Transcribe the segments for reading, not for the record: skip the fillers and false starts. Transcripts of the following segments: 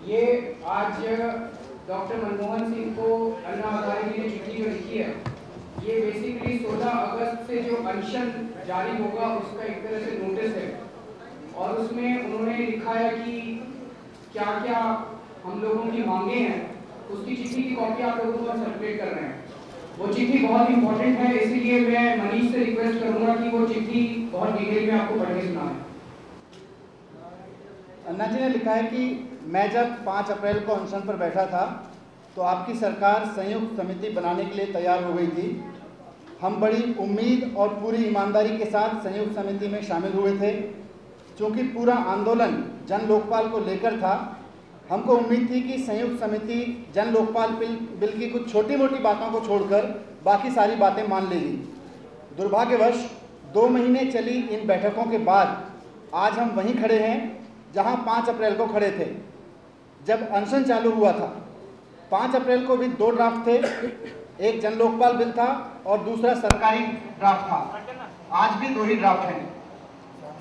ये आज डॉक्टर मनमोहन सिंह को अन्ना हजारे ने चिट्ठी जो लिखी है, ये बेसिकली 16 अगस्त से जो अनशन जारी होगा उसका एक तरह से नोटिस है। और उसमें उन्होंने लिखा है कि क्या क्या हम लोगों की मांगे हैं, उसकी चिट्ठी की कॉपी आप लोगों को सर्कुलेट कर रहे हैं। वो चिट्ठी बहुत इंपॉर्टेंट है, इसीलिए मैं मनीष से रिक्वेस्ट करूंगा कि वो चिट्ठी बहुत डिटेल में आपको पढ़ के सुनाएं। अन्ना जी ने लिखा है कि मैं जब 5 अप्रैल को अनशन पर बैठा था तो आपकी सरकार संयुक्त समिति बनाने के लिए तैयार हो गई थी। हम बड़ी उम्मीद और पूरी ईमानदारी के साथ संयुक्त समिति में शामिल हुए थे। चूँकि पूरा आंदोलन जन लोकपाल को लेकर था, हमको उम्मीद थी कि संयुक्त समिति जन लोकपाल बिल की कुछ छोटी मोटी बातों को छोड़कर बाकी सारी बातें मान लेगी। दुर्भाग्यवश 2 महीने चली इन बैठकों के बाद आज हम वहीं खड़े हैं जहां 5 अप्रैल को खड़े थे जब अनशन चालू हुआ था। 5 अप्रैल को भी 2 ड्राफ्ट थे, एक जन लोकपाल बिल था और दूसरा सरकारी ड्राफ्ट था। आज भी 2 ही ड्राफ्ट हैं।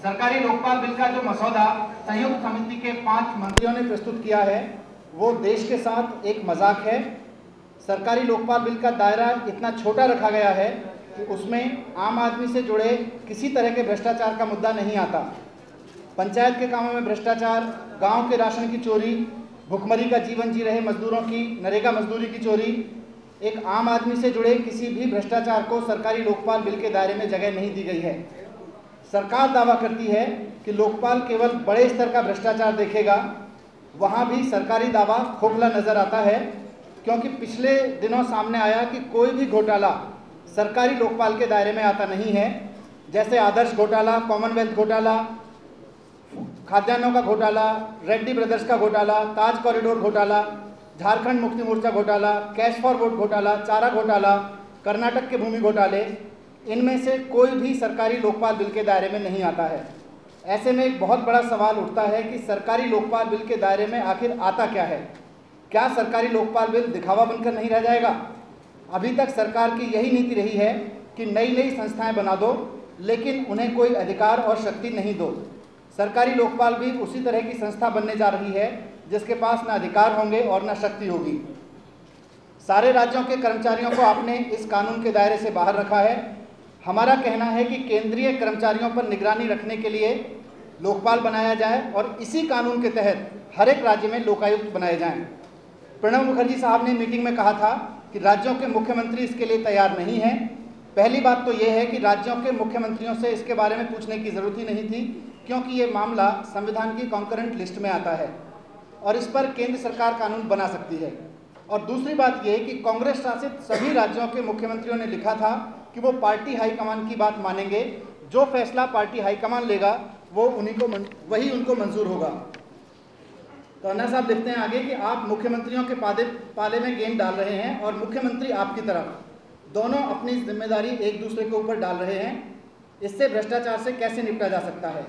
सरकारी लोकपाल बिल का जो मसौदा संयुक्त समिति के 5 मंत्रियों ने प्रस्तुत किया है वो देश के साथ एक मजाक है। सरकारी लोकपाल बिल का दायरा इतना छोटा रखा गया है कि उसमें आम आदमी से जुड़े किसी तरह के भ्रष्टाचार का मुद्दा नहीं आता। पंचायत के कामों में भ्रष्टाचार, गांव के राशन की चोरी, भुखमरी का जीवन जी रहे मजदूरों की नरेगा मजदूरी की चोरी, एक आम आदमी से जुड़े किसी भी भ्रष्टाचार को सरकारी लोकपाल बिल के दायरे में जगह नहीं दी गई है। सरकार दावा करती है कि लोकपाल केवल बड़े स्तर का भ्रष्टाचार देखेगा। वहाँ भी सरकारी दावा खोखला नजर आता है, क्योंकि पिछले दिनों सामने आया कि कोई भी घोटाला सरकारी लोकपाल के दायरे में आता नहीं है। जैसे आदर्श घोटाला, कॉमनवेल्थ घोटाला, खाद्यान्नों का घोटाला, रेड्डी ब्रदर्स का घोटाला, ताज कॉरिडोर घोटाला, झारखंड मुक्ति मोर्चा घोटाला, कैश फॉर वोट घोटाला, चारा घोटाला, कर्नाटक के भूमि घोटाले, इनमें से कोई भी सरकारी लोकपाल बिल के दायरे में नहीं आता है। ऐसे में एक बहुत बड़ा सवाल उठता है कि सरकारी लोकपाल बिल के दायरे में आखिर आता क्या है। क्या सरकारी लोकपाल बिल दिखावा बनकर नहीं रह जाएगा? अभी तक सरकार की यही नीति रही है कि नई नई संस्थाएं बना दो, लेकिन उन्हें कोई अधिकार और शक्ति नहीं दो। सरकारी लोकपाल भी उसी तरह की संस्था बनने जा रही है जिसके पास न अधिकार होंगे और न शक्ति होगी। सारे राज्यों के कर्मचारियों को आपने इस कानून के दायरे से बाहर रखा है। हमारा कहना है कि केंद्रीय कर्मचारियों पर निगरानी रखने के लिए लोकपाल बनाया जाए और इसी कानून के तहत हर एक राज्य में लोकायुक्त बनाए जाएं। प्रणब मुखर्जी साहब ने मीटिंग में कहा था कि राज्यों के मुख्यमंत्री इसके लिए तैयार नहीं हैं। पहली बात तो ये है कि राज्यों के मुख्यमंत्रियों से इसके बारे में पूछने की ज़रूरत ही नहीं थी, क्योंकि ये मामला संविधान की कॉन्करेंट लिस्ट में आता है और इस पर केंद्र सरकार कानून बना सकती है। और दूसरी बात यह कि कांग्रेस शासित सभी राज्यों के मुख्यमंत्रियों ने लिखा था कि वो पार्टी हाईकमान की बात मानेंगे। जो फैसला पार्टी हाईकमान लेगा वो वही उनको मंजूर होगा। तो अन्ना साहब लिखते हैं आगे कि आप मुख्यमंत्रियों के पाले में गेंद डाल रहे हैं और मुख्यमंत्री आपकी तरफ, दोनों अपनी जिम्मेदारी एक दूसरे के ऊपर डाल रहे हैं। इससे भ्रष्टाचार से कैसे निपटा जा सकता है?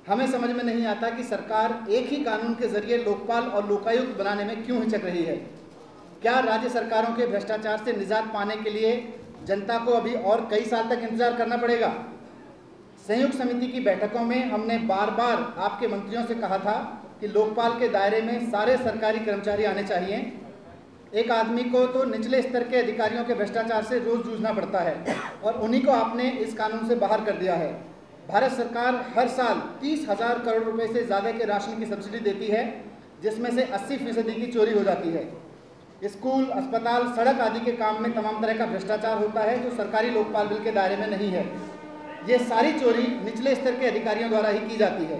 हमें समझ में नहीं आता कि सरकार एक ही कानून के जरिए लोकपाल और लोकायुक्त बनाने में क्यों हिचक रही है। क्या राज्य सरकारों के भ्रष्टाचार से निजात पाने के लिए जनता को अभी और कई साल तक इंतजार करना पड़ेगा? संयुक्त समिति की बैठकों में हमने बार बार आपके मंत्रियों से कहा था कि लोकपाल के दायरे में सारे सरकारी कर्मचारी आने चाहिए। एक आदमी को तो निचले स्तर के अधिकारियों के भ्रष्टाचार से रोज जूझना पड़ता है और उन्हीं को आपने इस कानून से बाहर कर दिया है। भारत सरकार हर साल 30,000 करोड़ रुपए से ज़्यादा के राशन की सब्सिडी देती है, जिसमें से 80% की चोरी हो जाती है। स्कूल, अस्पताल, सड़क आदि के काम में तमाम तरह का भ्रष्टाचार होता है जो सरकारी लोकपाल बिल के दायरे में नहीं है। ये सारी चोरी निचले स्तर के अधिकारियों द्वारा ही की जाती है।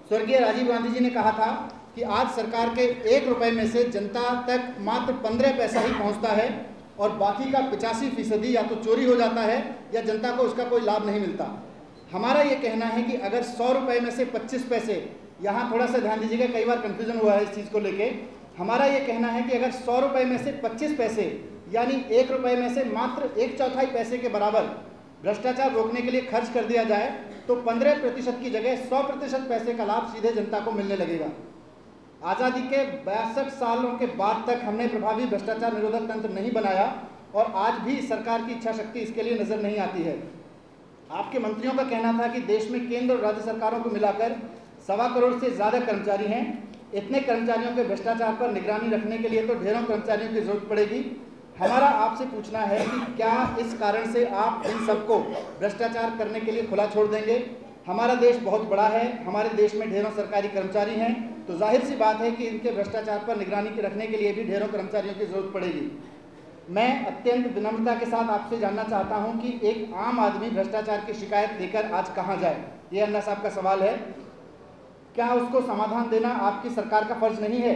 स्वर्गीय राजीव गांधी जी ने कहा था कि आज सरकार के 1 रुपये में से जनता तक मात्र 15 पैसा ही पहुंचता है और बाकी का 85% या तो चोरी हो जाता है या जनता को उसका कोई लाभ नहीं मिलता। हमारा ये कहना है कि अगर 100 रुपये में से 25 पैसे, यहाँ थोड़ा सा ध्यान दीजिएगा, कई बार कन्फ्यूजन हुआ है इस चीज़ को लेके। हमारा ये कहना है कि अगर 100 रुपये में से 25 पैसे यानी 1 रुपये में से मात्र 1/4 पैसे के बराबर भ्रष्टाचार रोकने के लिए खर्च कर दिया जाए तो 15% की जगह 100% पैसे का लाभ सीधे जनता को मिलने लगेगा। आज़ादी के 62 सालों के बाद तक हमने प्रभावी भ्रष्टाचार निरोधक तंत्र नहीं बनाया और आज भी सरकार की इच्छा शक्ति इसके लिए नजर नहीं आती है। आपके मंत्रियों का कहना था कि देश में केंद्र और राज्य सरकारों को मिलाकर 1.25 करोड़ से ज़्यादा कर्मचारी हैं इतने कर्मचारियों के भ्रष्टाचार पर निगरानी रखने के लिए तो ढेरों कर्मचारियों की जरूरत पड़ेगी। हमारा आपसे पूछना है कि क्या इस कारण से आप इन सबको भ्रष्टाचार करने के लिए खुला छोड़ देंगे? हमारा देश बहुत बड़ा है, हमारे देश में ढेरों सरकारी कर्मचारी हैं, तो जाहिर सी बात है कि इनके भ्रष्टाचार पर निगरानी रखने के लिए भी ढेरों कर्मचारियों की जरूरत पड़ेगी। मैं अत्यंत विनम्रता के साथ आपसे जानना चाहता हूं कि एक आम आदमी भ्रष्टाचार की शिकायत लेकर आज कहां जाए? ये अन्ना साहब का सवाल है। क्या उसको समाधान देना आपकी सरकार का फर्ज नहीं है?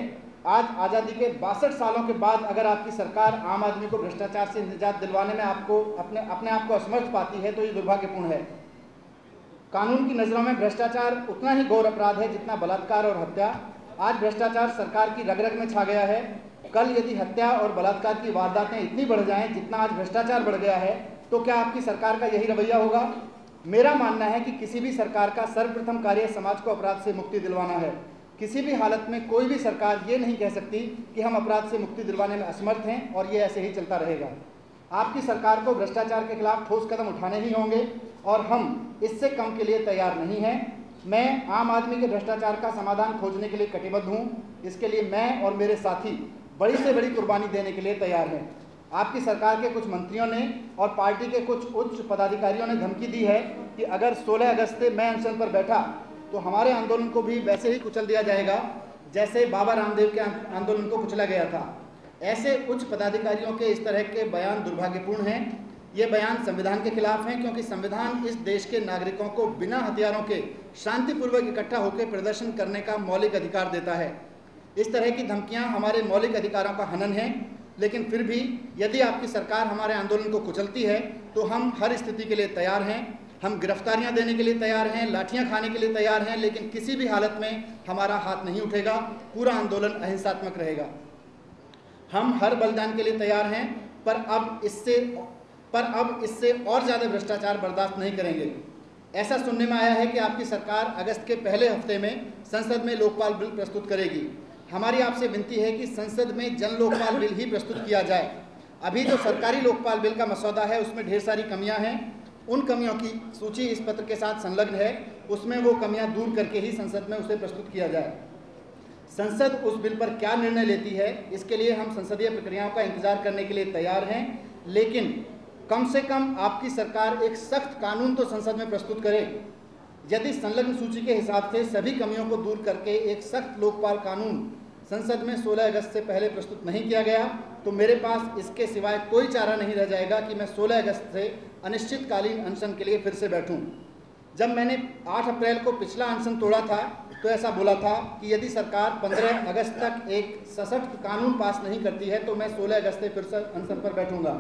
आज आज़ादी के 62 सालों के बाद अगर आपकी सरकार आम आदमी को भ्रष्टाचार से निजात दिलवाने में अपने आप को असमर्थ पाती है तो ये दुर्भाग्यपूर्ण है। कानून की नज़रों में भ्रष्टाचार उतना ही घोर अपराध है जितना बलात्कार और हत्या। आज भ्रष्टाचार सरकार की रग रग में छा गया है। कल यदि हत्या और बलात्कार की वारदातें इतनी बढ़ जाएं जितना आज भ्रष्टाचार बढ़ गया है, तो क्या आपकी सरकार का यही रवैया होगा? मेरा मानना है कि किसी भी सरकार का सर्वप्रथम कार्य समाज को अपराध से मुक्ति दिलवाना है। किसी भी हालत में कोई भी सरकार ये नहीं कह सकती कि हम अपराध से मुक्ति दिलवाने में असमर्थ हैं और ये ऐसे ही चलता रहेगा। आपकी सरकार को भ्रष्टाचार के खिलाफ ठोस कदम उठाने ही होंगे और हम इससे कम के लिए तैयार नहीं हैं। मैं आम आदमी के भ्रष्टाचार का समाधान खोजने के लिए कटिबद्ध हूँ। इसके लिए मैं और मेरे साथी बड़ी से बड़ी कुर्बानी देने के लिए तैयार हैं। आपकी सरकार के कुछ मंत्रियों ने और पार्टी के कुछ उच्च पदाधिकारियों ने धमकी दी है कि अगर 16 अगस्त से मैं अनशन पर बैठा तो हमारे आंदोलन को भी वैसे ही कुचल दिया जाएगा जैसे बाबा रामदेव के आंदोलन को कुचला गया था। ऐसे उच्च पदाधिकारियों के इस तरह के बयान दुर्भाग्यपूर्ण हैं। ये बयान संविधान के खिलाफ हैं, क्योंकि संविधान इस देश के नागरिकों को बिना हथियारों के शांतिपूर्वक इकट्ठा होकर प्रदर्शन करने का मौलिक अधिकार देता है। इस तरह की धमकियां हमारे मौलिक अधिकारों का हनन है। लेकिन फिर भी यदि आपकी सरकार हमारे आंदोलन को कुचलती है तो हम हर स्थिति के लिए तैयार हैं। हम गिरफ्तारियां देने के लिए तैयार हैं, लाठियां खाने के लिए तैयार हैं, लेकिन किसी भी हालत में हमारा हाथ नहीं उठेगा। पूरा आंदोलन अहिंसात्मक रहेगा। हम हर बलिदान के लिए तैयार हैं, पर अब इससे और ज़्यादा भ्रष्टाचार बर्दाश्त नहीं करेंगे। ऐसा सुनने में आया है कि आपकी सरकार अगस्त के पहले हफ्ते में संसद में लोकपाल बिल प्रस्तुत करेगी। हमारी आपसे विनती है कि संसद में जन लोकपाल बिल ही प्रस्तुत किया जाए। अभी जो सरकारी लोकपाल बिल का मसौदा है उसमें ढेर सारी कमियां हैं। उन कमियों की सूची इस पत्र के साथ संलग्न है। उसमें वो कमियां दूर करके ही संसद में उसे प्रस्तुत किया जाए। संसद उस बिल पर क्या निर्णय लेती है इसके लिए हम संसदीय प्रक्रियाओं का इंतजार करने के लिए तैयार हैं, लेकिन कम से कम आपकी सरकार एक सख्त कानून तो संसद में प्रस्तुत करे। यदि संलग्न सूची के हिसाब से सभी कमियों को दूर करके एक सख्त लोकपाल कानून संसद में 16 अगस्त से पहले प्रस्तुत नहीं किया गया तो मेरे पास इसके सिवाय कोई चारा नहीं रह जाएगा कि मैं 16 अगस्त से अनिश्चितकालीन अनशन के लिए फिर से बैठूं। जब मैंने 8 अप्रैल को पिछला अनशन तोड़ा था तो ऐसा बोला था कि यदि सरकार 15 अगस्त तक एक सशक्त कानून पास नहीं करती है तो मैं 16 अगस्त से फिर से अनशन पर बैठूंगा।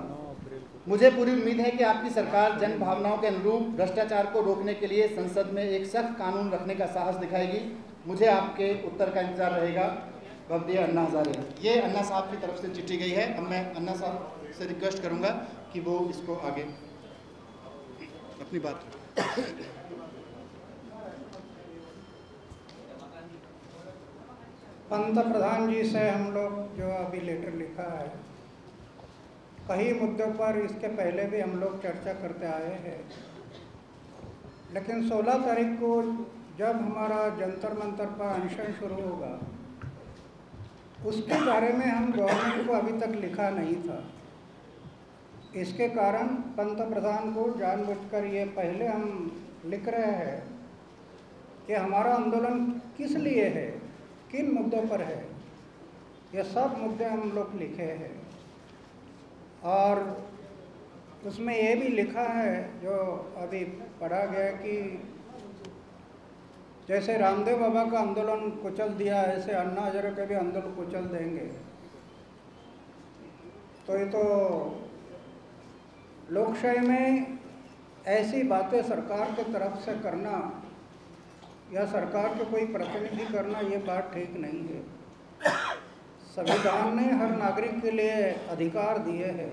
मुझे पूरी उम्मीद है कि आपकी सरकार जन भावनाओं के अनुरूप भ्रष्टाचार को रोकने के लिए संसद में एक सख्त कानून रखने का साहस दिखाएगी। मुझे आपके उत्तर का इंतजार रहेगा। भवदीय अन्ना हजारे। ये अन्ना साहब की तरफ से चिट्ठी गई है। अब मैं अन्ना साहब से रिक्वेस्ट करूंगा कि वो इसको आगे अपनी बात। पंतप्रधान जी से हम लोग जो अभी लेटर लिखा है, कई मुद्दों पर इसके पहले भी हम लोग चर्चा करते आए हैं, लेकिन 16 तारीख को जब हमारा जंतर मंतर पर अनशन शुरू होगा उसके बारे में हम गवर्नमेंट को अभी तक लिखा नहीं था। इसके कारण पंतप्रधान को जानबूझकर ये पहले हम लिख रहे हैं कि हमारा आंदोलन किस लिए है, किन मुद्दों पर है। ये सब मुद्दे हम लोग लिखे हैं और उसमें ये भी लिखा है जो अभी पढ़ा गया कि जैसे रामदेव बाबा का आंदोलन कुचल दिया ऐसे अन्ना हजारे का भी आंदोलन कुचल देंगे। तो ये तो लोकशाही में ऐसी बातें सरकार की तरफ से करना या सरकार के कोई प्रतिनिधि करना ये बात ठीक नहीं है। संविधान ने हर नागरिक के लिए अधिकार दिए हैं।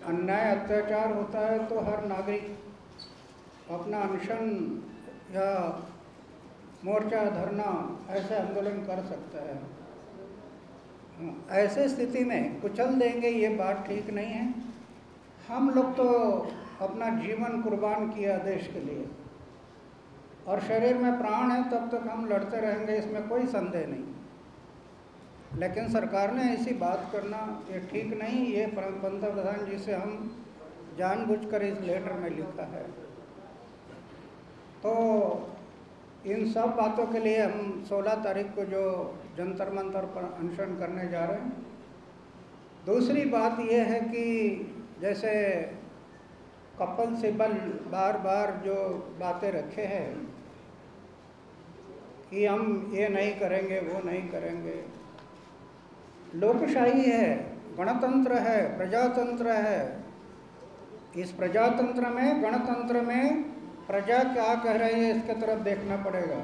अन्याय अत्याचार होता है तो हर नागरिक अपना अनशन या मोर्चा धरना ऐसे आंदोलन कर सकता है। ऐसे स्थिति में कुचल देंगे ये बात ठीक नहीं है। हम लोग तो अपना जीवन कुर्बान किया देश के लिए और शरीर में प्राण है तब तक हम लड़ते रहेंगे, इसमें कोई संदेह नहीं। लेकिन सरकार ने ऐसी बात करना ये ठीक नहीं। ये पंतप्रधान जी से हम जानबूझकर इस लेटर में लिखा है। तो इन सब बातों के लिए हम 16 तारीख को जो जंतर मंतर पर अनशन करने जा रहे हैं। दूसरी बात ये है कि जैसे कपिल सिब्बल बार बार जो बातें रखे हैं कि हम ये नहीं करेंगे, वो नहीं करेंगे। लोकशाही है, गणतंत्र है, प्रजातंत्र है। इस प्रजातंत्र में, गणतंत्र में प्रजा क्या कह रही है इसके तरफ देखना पड़ेगा।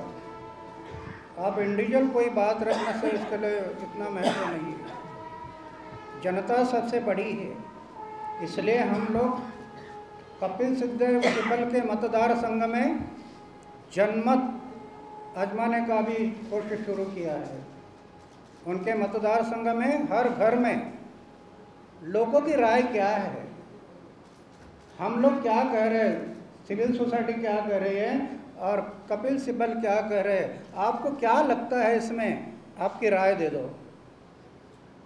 आप इंडिविजुअल कोई बात रखने से इसके लिए इतना महत्व नहीं है। जनता सबसे बड़ी है। इसलिए हम लोग कपिल सिब्बल के मतदार संघ में जनमत आजमाने का भी कोशिश शुरू किया है। उनके मतदार संघ में हर घर में लोगों की राय क्या है, हम लोग क्या कह रहे हैं, सिविल सोसाइटी क्या कह रही है और कपिल सिब्बल क्या कह रहे हैं, आपको क्या लगता है इसमें, आपकी राय दे दो।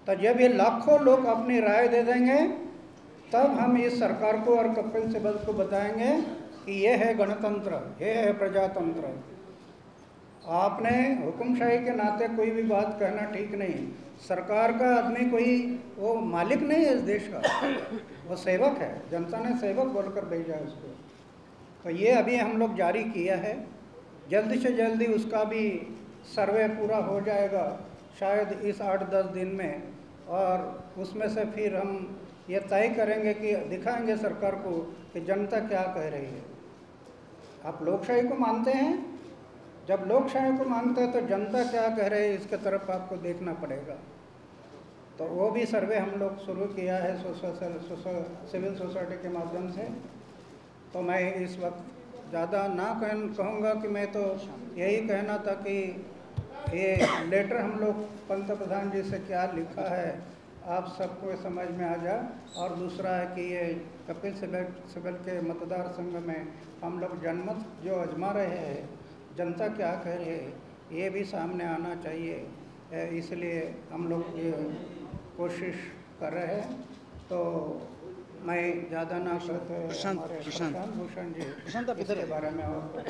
तो जब ये लाखों लोग अपनी राय दे देंगे तब हम इस सरकार को और कपिल सिब्बल को बताएंगे कि ये है गणतंत्र, ये है प्रजातंत्र। आपने हुकुमशाही के नाते कोई भी बात कहना ठीक नहीं। सरकार का आदमी कोई वो मालिक नहीं है इस देश का, वो सेवक है। जनता ने सेवक बोलकर भेजा है उसको। तो ये अभी हम लोग जारी किया है। जल्दी से जल्दी उसका भी सर्वे पूरा हो जाएगा, शायद इस 8-10 दिन में। और उसमें से फिर हम ये तय करेंगे कि दिखाएंगे सरकार को कि जनता क्या कह रही है। आप लोकशाही को मानते हैं, जब लोकशाही को मानते हैं तो जनता क्या कह रही है इसके तरफ आपको देखना पड़ेगा। तो वो भी सर्वे हम लोग शुरू किया है सिविल सोसाइटी के माध्यम से। तो मैं इस वक्त ज़्यादा ना कहूँगा कि मैं तो यही कहना था कि ये लेटर हम लोग पंतप्रधान जी से क्या लिखा है आप सबको समझ में आ जाए। और दूसरा है कि ये कपिल सिब्बल के मतदार संघ में हम लोग जनमत जो आजमा रहे हैं, जनता क्या कह रही है, ये भी सामने आना चाहिए। इसलिए हम लोग ये कोशिश कर रहे हैं। तो मैं ज़्यादा ना करते प्रशांत भूषण जी इसके बारे में और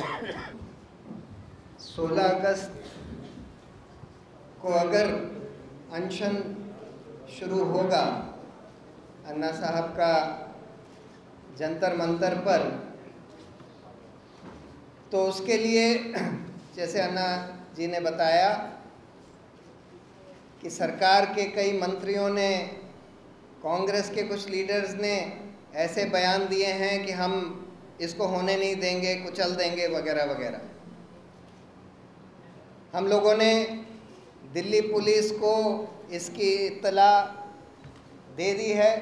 16 अगस्त को अगर अनशन शुरू होगा अन्ना साहब का जंतर मंतर पर, तो उसके लिए जैसे अन्ना जी ने बताया कि सरकार के कई मंत्रियों ने, कांग्रेस के कुछ लीडर्स ने ऐसे बयान दिए हैं कि हम इसको होने नहीं देंगे, कुचल देंगे वगैरह वगैरह। हम लोगों ने दिल्ली पुलिस को इसकी इत्तला दे दी है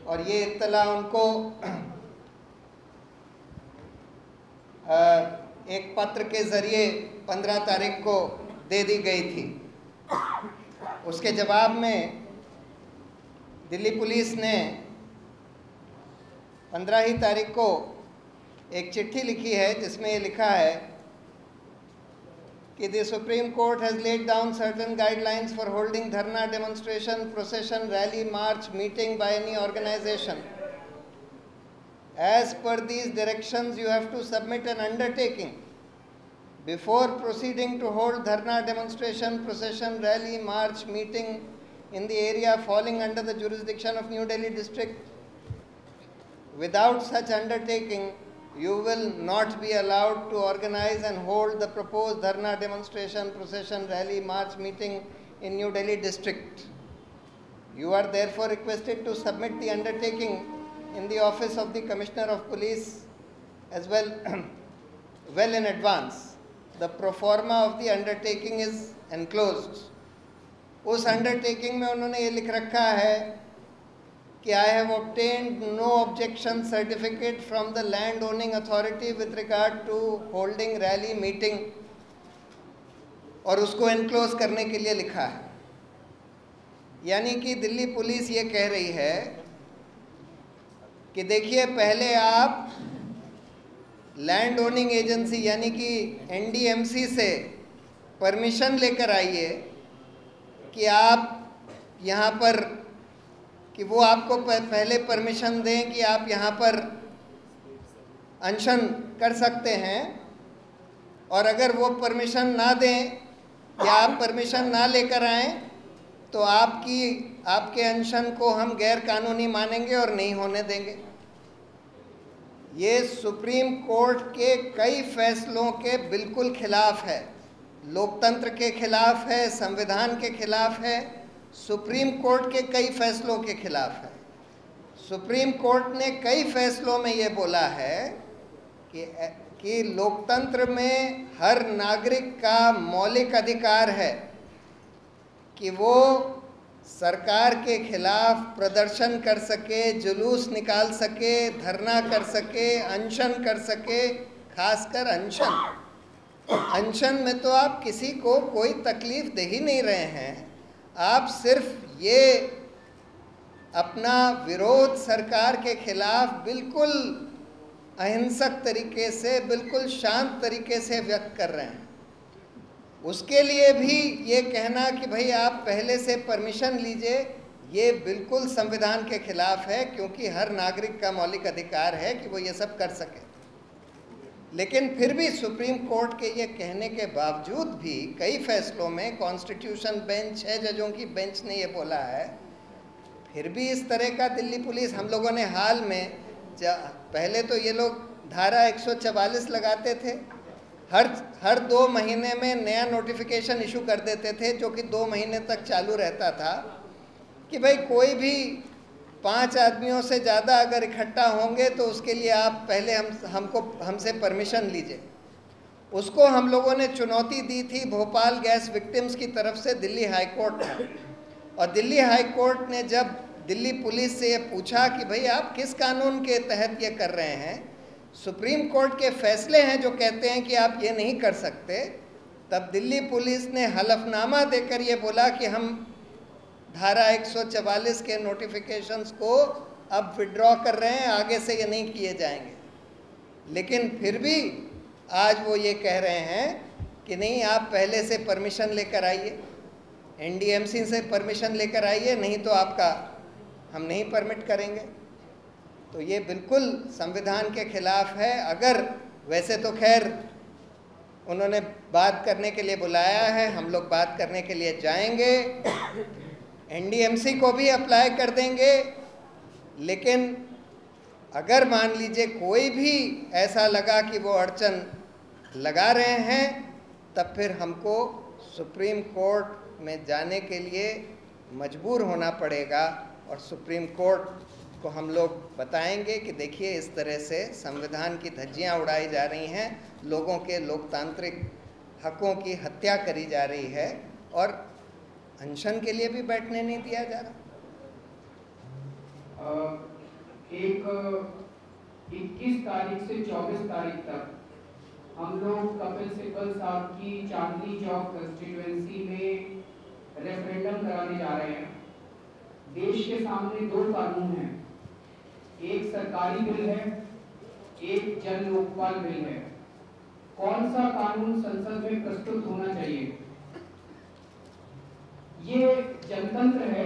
और ये इत्तला उनको एक पत्र के ज़रिए 15 तारीख को दे दी गई थी। उसके जवाब में दिल्ली पुलिस ने 15 ही तारीख को एक चिट्ठी लिखी है जिसमें ये लिखा है कि the Supreme Court has laid down certain guidelines for holding dharna, demonstration, procession, rally, march, meeting by any organization. As per these directions, you have to submit an undertaking before proceeding to hold dharna, demonstration, procession, rally, march, meeting in the area falling under the jurisdiction of New Delhi district. Without such undertaking, you will not be allowed to organize and hold the proposed dharna, demonstration, procession, rally, march, meeting in New Delhi district. You are therefore requested to submit the undertaking in the office of the Commissioner of Police as well, well in advance. The pro forma of the undertaking is enclosed. उस undertaking में उन्होंने ये लिख रखा है कि I have obtained no objection certificate from the land owning authority with regard to holding rally meeting, और उसको enclose करने के लिए लिखा है। यानी कि दिल्ली पुलिस ये कह रही है कि देखिए पहले आप लैंड ओनिंग एजेंसी यानी कि एनडीएमसी से परमिशन लेकर आइए, कि आप यहाँ पर, कि वो आपको पहले परमिशन दें कि आप यहाँ पर अनशन कर सकते हैं, और अगर वो परमिशन ना दें या आप परमिशन ना लेकर आएँ तो आपके अनशन को हम गैर कानूनी मानेंगे और नहीं होने देंगे। ये सुप्रीम कोर्ट के कई फैसलों के बिल्कुल खिलाफ है, लोकतंत्र के खिलाफ है, संविधान के खिलाफ है, सुप्रीम कोर्ट के कई फैसलों के खिलाफ है। सुप्रीम कोर्ट ने कई फैसलों में ये बोला है कि लोकतंत्र में हर नागरिक का मौलिक अधिकार है कि वो सरकार के खिलाफ प्रदर्शन कर सके, जुलूस निकाल सके, धरना कर सके, अनशन कर सके। खासकर अनशन में तो आप किसी को कोई तकलीफ दे ही नहीं रहे हैं, आप सिर्फ ये अपना विरोध सरकार के खिलाफ बिल्कुल अहिंसक तरीके से, बिल्कुल शांत तरीके से व्यक्त कर रहे हैं। उसके लिए भी ये कहना कि भाई आप पहले से परमिशन लीजिए, ये बिल्कुल संविधान के खिलाफ है, क्योंकि हर नागरिक का मौलिक अधिकार है कि वो ये सब कर सके। लेकिन फिर भी सुप्रीम कोर्ट के ये कहने के बावजूद भी कई फैसलों में कॉन्स्टिट्यूशन बेंच, 6 जजों की बेंच ने ये बोला है, फिर भी इस तरह का दिल्ली पुलिस, हम लोगों ने हाल में, पहले तो ये लोग धारा 144 लगाते थे, हर 2 महीने में नया नोटिफिकेशन इशू कर देते थे, जो कि 2 महीने तक चालू रहता था कि भाई कोई भी 5 आदमियों से ज़्यादा अगर इकट्ठा होंगे तो उसके लिए आप पहले हमसे परमिशन लीजिए। उसको हम लोगों ने चुनौती दी थी भोपाल गैस विक्टिम्स की तरफ से दिल्ली हाई कोर्ट में, और दिल्ली हाई कोर्ट ने जब दिल्ली पुलिस से ये पूछा कि भाई आप किस कानून के तहत ये कर रहे हैं, सुप्रीम कोर्ट के फैसले हैं जो कहते हैं कि आप ये नहीं कर सकते, तब दिल्ली पुलिस ने हलफनामा देकर ये बोला कि हम धारा 144 के नोटिफिकेशंस को अब विड्रॉ कर रहे हैं, आगे से ये नहीं किए जाएंगे। लेकिन फिर भी आज वो ये कह रहे हैं कि नहीं, आप पहले से परमिशन लेकर आइए, एनडीएमसी से परमिशन लेकर आइए, नहीं तो आपका हम नहीं परमिट करेंगे। तो ये बिल्कुल संविधान के खिलाफ है। अगर वैसे तो खैर उन्होंने बात करने के लिए बुलाया है, हम लोग बात करने के लिए जाएंगे, एनडीएमसी को भी अप्लाई कर देंगे, लेकिन अगर मान लीजिए कोई भी ऐसा लगा कि वो अड़चन लगा रहे हैं, तब फिर हमको सुप्रीम कोर्ट में जाने के लिए मजबूर होना पड़ेगा, और सुप्रीम कोर्ट को हम लोग बताएंगे कि देखिए इस तरह से संविधान की धज्जियां उड़ाई जा रही हैं, लोगों के लोकतांत्रिक हकों की हत्या करी जा रही है, और अनशन के लिए भी बैठने नहीं दिया जा रहा। 21 तारीख से 24 तारीख तक हम लोग कपिल सिब्बल साहब की चांदनी चौक कंस्टिट्यूएंसी में रेफरेंडम कराने जा रहे हैं। देश के सामने 2 कानून हैं, एक सरकारी बिल है, एक जन लोकपाल बिल है। कौन सा कानून संसद में प्रस्तुत होना चाहिए? ये जनतंत्र है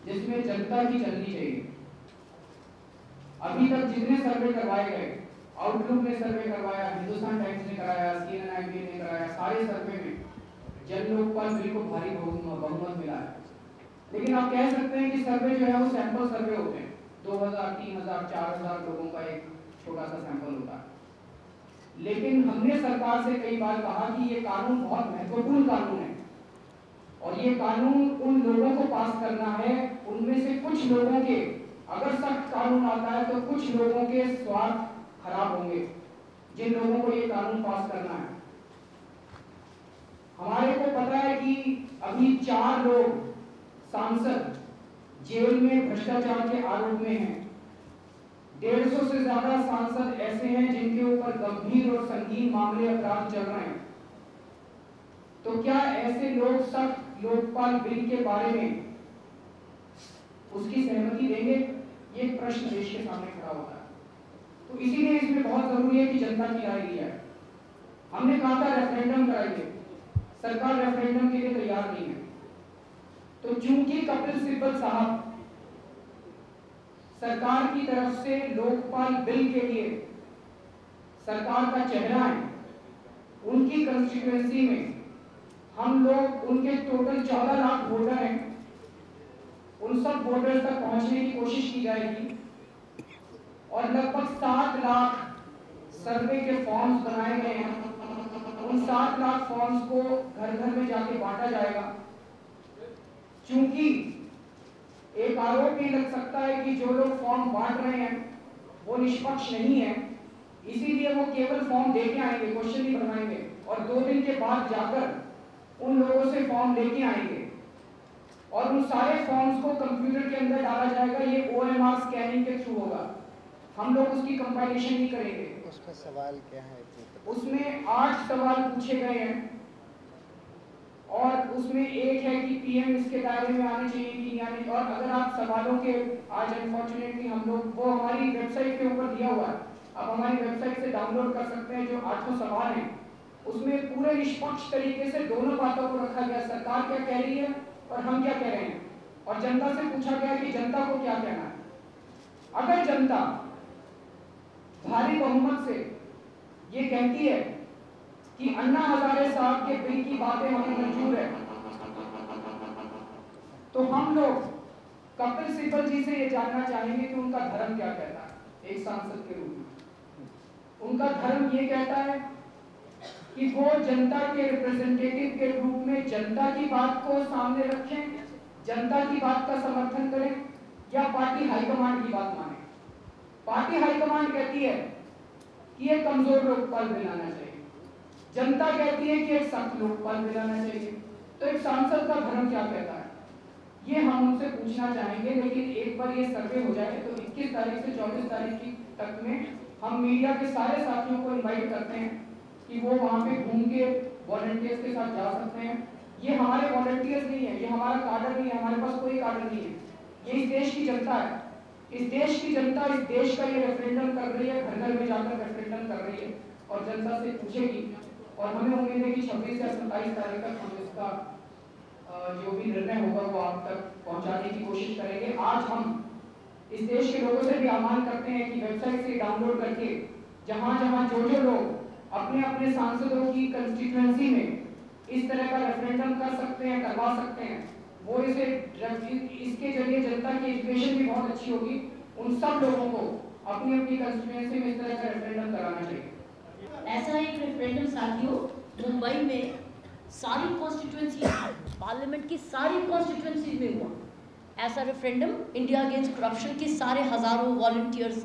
जिसमें जनता की चलनी चाहिए। अभी तक जितने सर्वे करवाए गए, आउटलुक ने सर्वे करवाया, हिंदुस्तान टाइम्स ने कराया, CNN ने कराया, सारे सर्वे में जन लोकपाल बिल को भारी बहुमत मिला है। लेकिन आप कह सकते हैं कि सर्वे जो है वो सैंपल सर्वे होते हैं, 2000, 3000, 4000 लोगों का एक छोटा सा सैंपल होता है। लेकिन हमने सरकार से कई बार कहा कि ये कानून बहुत महत्वपूर्ण कानून है, और ये कानून उन लोगों को पास करना है, उनमें से कुछ लोगों के, अगर सख्त कानून आता है तो कुछ लोगों के स्वार्थ खराब होंगे, जिन लोगों को ये कानून पास करना है। हमारे को पता है कि अभी 4 लोग सांसद जेल में भ्रष्टाचार के आरोप में हैं। 150 से ज्यादा सांसद ऐसे हैं जिनके ऊपर गंभीर और संगीन मामले अपराध चल रहे हैं। तो क्या ऐसे लोग सख्त लोकपाल बिल के बारे में उसकी सहमति देंगे? ये प्रश्न देश के सामने खड़ा होता है। तो इसीलिए इसमें बहुत जरूरी है कि जनता की राय ली जाए। हमने कहा था रेफरेंडम कराइए, सरकार रेफरेंडम के लिए तैयार नहीं है। तो चूंकि कपिल सिब्बल साहब सरकार की तरफ से लोकपाल बिल के लिए सरकार का चेहरा है, उनकी कंस्टिट्यूएंसी में हम लोग उनके टोटल 14 लाख वोटर हैं, उन सब वोटर्स तक पहुंचने की कोशिश की जाएगी और लगभग 7 लाख सर्वे के फॉर्म्स बनाए गए हैं। उन 7 लाख फॉर्म्स को घर घर में जाके बांटा जाएगा। चूंकि एक आरोप ये लग सकता है कि जो लोग फॉर्म बांट रहे हैं वो निष्पक्ष नहीं है, इसीलिए वो केवल फॉर्म देके आएंगे, क्वेश्चन नहीं बनवाएंगे और 2 दिन के बाद जाकर उन लोगों से फॉर्म लेके आएंगे और उन सारे फॉर्म्स को कंप्यूटर के अंदर डाला जाएगा। ये OMR स्कैनिंग के थ्रू होगा, हम लोग उसकी कंपाइलेशन नहीं करेंगे। उसमें सवाल क्या है? उसमें 8 सवाल पूछे गए हैं और उसमें एक है कि PM इसके दायरे में आने चाहिए कि नहीं। और अगर आप सवालों के आज अनफॉर्चुनेटली हम लोग वो हमारी वेबसाइट के ऊपर दिया हुआ है, आप हमारी वेबसाइट से डाउनलोड कर सकते हैं। जो 8 सवाल हैं उसमें पूरे निष्पक्ष तरीके से दोनों बातों को रखा गया, सरकार क्या कह रही है और हम क्या कह रहे हैं, और जनता से पूछा गया कि जनता को क्या कहना है। अगर जनता भारी बहुमत से ये कहती है कि अन्ना हजारे साहब के बिल की बातें हमें मंजूर है, तो हम लोग कपिल सिब्बल जी से ये जानना चाहेंगे कि उनका धर्म क्या कहता है। एक सांसद के रूप में उनका धर्म ये कहता है कि वो जनता के रिप्रेजेंटेटिव के रूप में जनता की बात को सामने रखें, जनता की बात का समर्थन करें, या पार्टी हाईकमांड की बात माने। पार्टी हाईकमांड कहती है कि एक कमजोर लोकपाल बिल आना चाहिए, जनता कहती है कि एक सख्त लोकपाल बिल आना चाहिए। तो एक सांसद का धर्म क्या कहता है, ये हम उनसे पूछना चाहेंगे। लेकिन एक बार ये सर्वे हो जाए तो 21 तारीख से 24 तारीख की तक में हम मीडिया के सारे साथियों को इन्वाइट करते हैं कि वो वहाँ पे घूम के वॉलंटियर्स के साथ जा सकते हैं। ये हमारे वॉलंटियर्स नहीं है, ये हमारा कार्डर नहीं है, हमारे पास कोई कार्डर नहीं है, ये इस देश की जनता है। इस देश की जनता इस देश का ये रेफरेंडम कर रही है, घर घर में जाकर रेफरेंडम कर रही है और जनता से पूछेगी। और हमें उम्मीद है कि 26 या 27 तारीख तक हम इसका जो भी निर्णय होगा वो आप तक पहुंचाने की कोशिश करेंगे। आज हम इस देश के लोगों से भी आह्वान करते हैं कि वेबसाइट से डाउनलोड करके जहां जहां जो लोग अपने अपने सांसदों की कंस्टिट्यूएंसी में इस तरह का रेफरेंडम कर सकते हैं, करवा सकते हैं, वो इसके जरिए जनता की एजुकेशन भी बहुत अच्छी होगी। उन सब लोगों को अपनी अपनी कंस्टिट्यूएंसी में इस तरह का रेफरेंडम कराना चाहिए। ऐसा एक रेफरेंडम साथियों मुंबई में सारी कॉन्स्टिट्यूएंसी पार्लियामेंट की सारी कॉन्स्टिट्यूएंसी में हुआ। ऐसा रेफरेंडम इंडिया अगेंस्ट करप्शन के सारे हजारों वॉलंटियर्स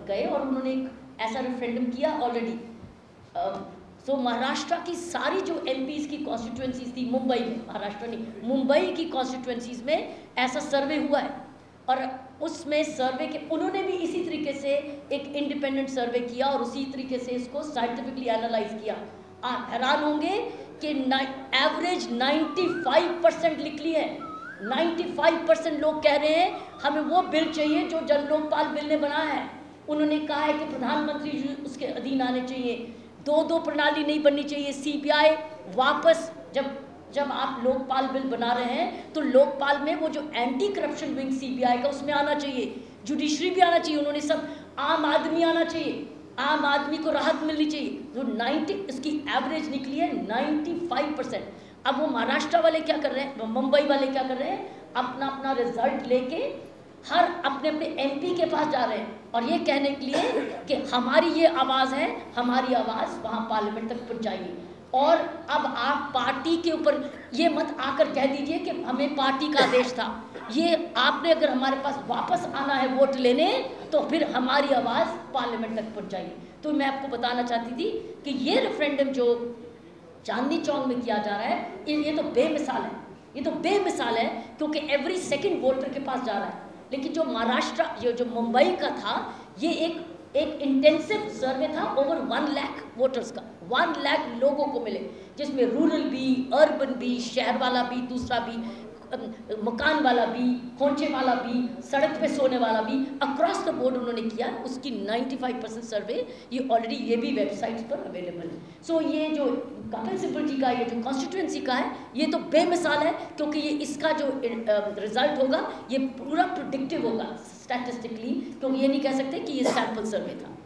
गए और उन्होंने एक ऐसा रेफरेंडम किया ऑलरेडी। सो महाराष्ट्र की सारी जो MPs की कॉन्स्टिट्यूएंसीज थी मुंबई में, महाराष्ट्र नहीं मुंबई की कॉन्स्टिट्यूएंसीज में ऐसा सर्वे हुआ है और उसमें सर्वे के उन्होंने भी इसी तरीके से एक इंडिपेंडेंट सर्वे किया और उसी तरीके से इसको साइंटिफिकली एनालाइज किया। आप हैरान होंगे कि एवरेज 95% निकली है। 95% लोग कह रहे हैं हमें वो बिल चाहिए जो जन लोकपाल बिल ने बनाया है। उन्होंने कहा है कि प्रधानमंत्री उसके अधीन आने चाहिए, 2-2 प्रणाली नहीं बननी चाहिए, CBI वापस जब आप लोकपाल बिल बना रहे हैं तो लोकपाल में वो जो एंटी करप्शन विंग CBI का उसमें आना चाहिए, जुडिशरी भी आना चाहिए, उन्होंने सब आम आदमी आना चाहिए, आम आदमी को राहत मिलनी चाहिए। जो 90 इसकी एवरेज निकली है 95%। अब वो महाराष्ट्र वाले क्या कर रहे हैं, मुंबई वाले क्या कर रहे हैं, अपना अपना रिजल्ट लेके हर अपने अपने MP के पास जा रहे हैं और ये कहने के लिए कि हमारी ये आवाज़ है, हमारी आवाज़ वहाँ पार्लियामेंट तक पहुँचाइए। और अब आप पार्टी के ऊपर ये मत आकर कह दीजिए कि हमें पार्टी का आदेश था। ये आपने अगर हमारे पास वापस आना है वोट लेने तो फिर हमारी आवाज़ पार्लियामेंट तक पहुँचाइए। तो मैं आपको बताना चाहती थी कि ये रेफरेंडम जो चांदनी चौक में किया जा रहा है ये तो बेमिसाल है, ये तो बेमिसाल है क्योंकि एवरी सेकंड वोटर के पास जा रहा है। लेकिन जो महाराष्ट्र जो मुंबई का था ये एक इंटेंसिव सर्वे था, ओवर 1 लाख वोटर्स का, 1 लाख लोगों को मिले जिसमें रूरल भी, अर्बन भी, शहर वाला भी, दूसरा भी, मकान वाला भी, खोंचे वाला भी, सड़क पे सोने वाला भी, अक्रॉस द बोर्ड उन्होंने किया। उसकी 95% सर्वे ये ऑलरेडी ये भी वेबसाइट्स पर अवेलेबल है। सो ये जो कपिल सिब्बल जी का ये जो कॉन्स्टिट्यूंसी का है, ये तो बेमिसाल है, क्योंकि ये इसका जो रिजल्ट होगा ये पूरा प्रिडिक्टिव होगा स्टैटिस्टिकली, क्योंकि ये नहीं कह सकते कि ये सैंपल सर्वे था।